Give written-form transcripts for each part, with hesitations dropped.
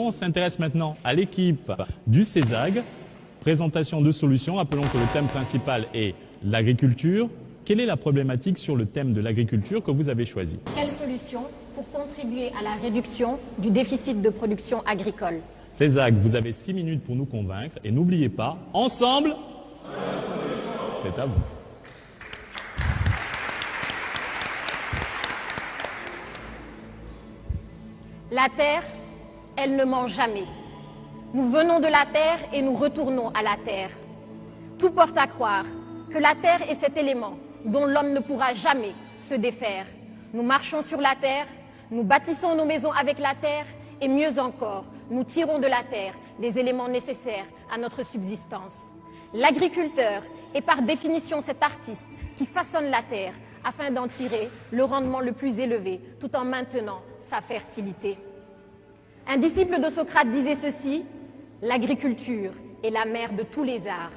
On s'intéresse maintenant à l'équipe du CESAG. Présentation de solutions. Rappelons que le thème principal est l'agriculture. Quelle est la problématique sur le thème de l'agriculture que vous avez choisi? Quelle solution pour contribuer à la réduction du déficit de production agricole? CESAG, vous avez 6 minutes pour nous convaincre et n'oubliez pas, ensemble, c'est à vous. La terre, elle ne ment jamais. Nous venons de la terre et nous retournons à la terre. Tout porte à croire que la terre est cet élément dont l'homme ne pourra jamais se défaire. Nous marchons sur la terre, nous bâtissons nos maisons avec la terre et mieux encore, nous tirons de la terre les éléments nécessaires à notre subsistance. L'agriculteur est par définition cet artiste qui façonne la terre afin d'en tirer le rendement le plus élevé tout en maintenant sa fertilité. Un disciple de Socrate disait ceci: l'agriculture est la mère de tous les arts.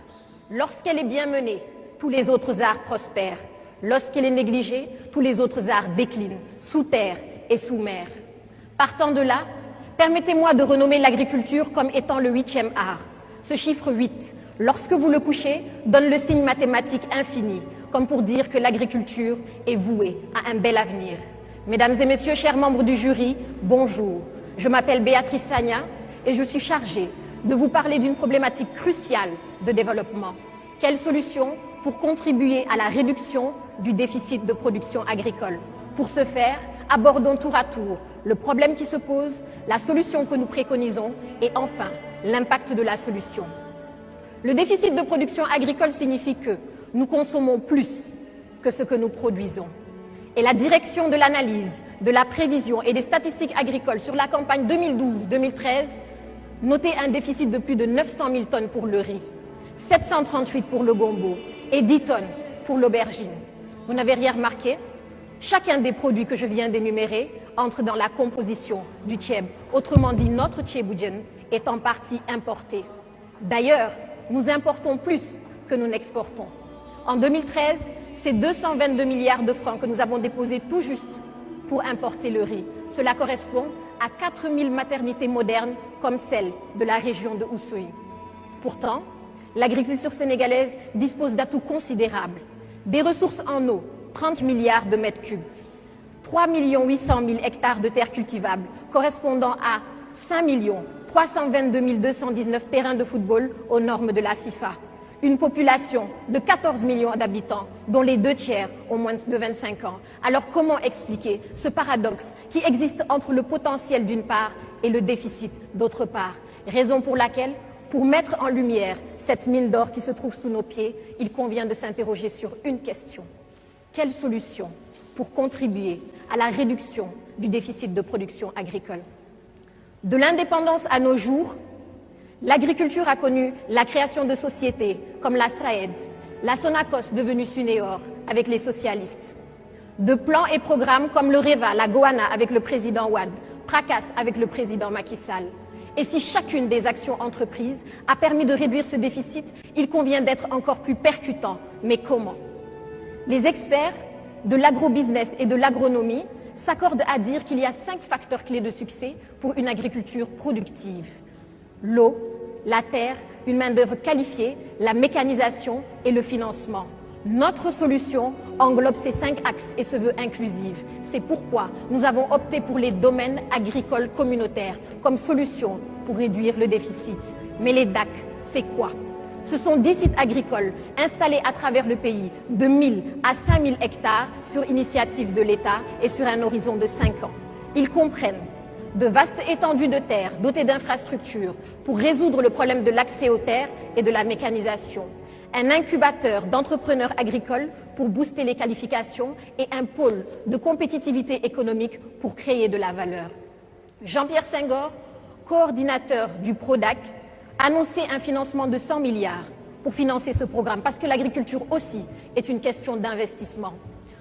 Lorsqu'elle est bien menée, tous les autres arts prospèrent. Lorsqu'elle est négligée, tous les autres arts déclinent, sous terre et sous mer. Partant de là, permettez-moi de renommer l'agriculture comme étant le 8e art. Ce chiffre 8, lorsque vous le couchez, donne le signe mathématique infini, comme pour dire que l'agriculture est vouée à un bel avenir. Mesdames et messieurs, chers membres du jury, bonjour. Je m'appelle Béatrice Sagna et je suis chargée de vous parler d'une problématique cruciale de développement. Quelle solution pour contribuer à la réduction du déficit de production agricole? Pour ce faire, abordons tour à tour le problème qui se pose, la solution que nous préconisons et enfin l'impact de la solution. Le déficit de production agricole signifie que nous consommons plus que ce que nous produisons. Et la direction de l'analyse, de la prévision et des statistiques agricoles sur la campagne 2012-2013 notait un déficit de plus de 900 000 tonnes pour le riz, 738 pour le gombo et 10 tonnes pour l'aubergine. Vous n'avez rien remarqué? Chacun des produits que je viens d'énumérer entre dans la composition du tchèb, autrement dit notre tchéboudienne est en partie importé. D'ailleurs, nous importons plus que nous n'exportons. En 2013, c'est 222 milliards de francs que nous avons déposés tout juste pour importer le riz. Cela correspond à 4000 maternités modernes comme celle de la région de Oussouye. Pourtant, l'agriculture sénégalaise dispose d'atouts considérables. Des ressources en eau, 30 milliards de mètres cubes. 3 800 000 hectares de terres cultivables, correspondant à 5 322 219 terrains de football aux normes de la FIFA. Une population de 14 millions d'habitants, dont les 2 tiers ont moins de 25 ans. Alors comment expliquer ce paradoxe qui existe entre le potentiel d'une part et le déficit d'autre part? Raison pour laquelle, pour mettre en lumière cette mine d'or qui se trouve sous nos pieds, il convient de s'interroger sur une question. Quelle solution pour contribuer à la réduction du déficit de production agricole? De l'indépendance à nos jours, l'agriculture a connu la création de sociétés comme la SRAED, la Sonacos devenue Suneor avec les socialistes, de plans et programmes comme le REVA, la Goana avec le président Wade, PRACAS avec le président Macky Sall. Et si chacune des actions entreprises a permis de réduire ce déficit, il convient d'être encore plus percutant. Mais comment? Les experts de l'agrobusiness et de l'agronomie s'accordent à dire qu'il y a 5 facteurs clés de succès pour une agriculture productive. L'eau, la terre, une main-d'œuvre qualifiée, la mécanisation et le financement. Notre solution englobe ces 5 axes et se veut inclusive. C'est pourquoi nous avons opté pour les domaines agricoles communautaires comme solution pour réduire le déficit. Mais les DAC, c'est quoi? Ce sont 10 sites agricoles installés à travers le pays de 1000 à 5000 hectares sur initiative de l'État et sur un horizon de 5 ans. Ils comprennent de vastes étendues de terres dotées d'infrastructures pour résoudre le problème de l'accès aux terres et de la mécanisation, un incubateur d'entrepreneurs agricoles pour booster les qualifications et un pôle de compétitivité économique pour créer de la valeur. Jean-Pierre Senghor, coordinateur du PRODAC, annonçait un financement de 100 milliards pour financer ce programme, parce que l'agriculture aussi est une question d'investissement.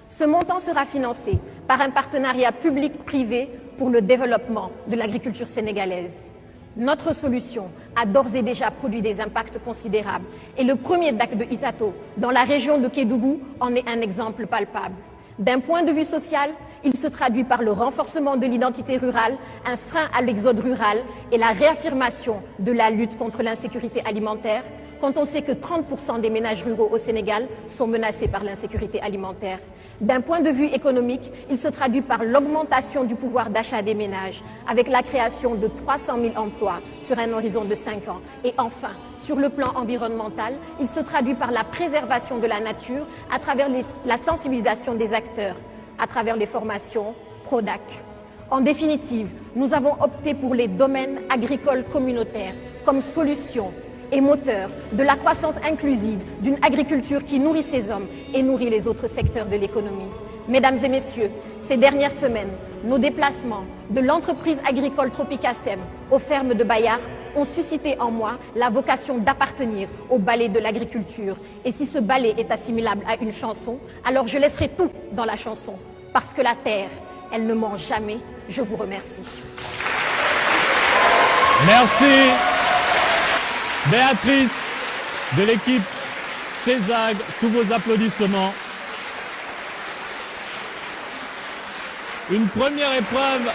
Ce montant sera financé par un partenariat public-privé pour le développement de l'agriculture sénégalaise. Notre solution a d'ores et déjà produit des impacts considérables et le premier DAC de Itato, dans la région de Kédougou, en est un exemple palpable. D'un point de vue social, Il se traduit par le renforcement de l'identité rurale, un frein à l'exode rural et la réaffirmation de la lutte contre l'insécurité alimentaire, quand on sait que 30% des ménages ruraux au Sénégal sont menacés par l'insécurité alimentaire. D'un point de vue économique, il se traduit par l'augmentation du pouvoir d'achat des ménages, avec la création de 300 000 emplois sur un horizon de 5 ans. Et enfin, sur le plan environnemental, il se traduit par la préservation de la nature à travers la sensibilisation des acteurs, à travers les formations PRODAC. En définitive, nous avons opté pour les domaines agricoles communautaires comme solution et moteur de la croissance inclusive d'une agriculture qui nourrit ses hommes et nourrit les autres secteurs de l'économie. Mesdames et messieurs, ces dernières semaines, nos déplacements de l'entreprise agricole Tropicasem aux fermes de Bayard ont suscité en moi la vocation d'appartenir au ballet de l'agriculture. Et si ce ballet est assimilable à une chanson, alors je laisserai tout dans la chanson. Parce que la terre, elle ne ment jamais. Je vous remercie. Merci. Béatrice de l'équipe CESAG, sous vos applaudissements. Une première épreuve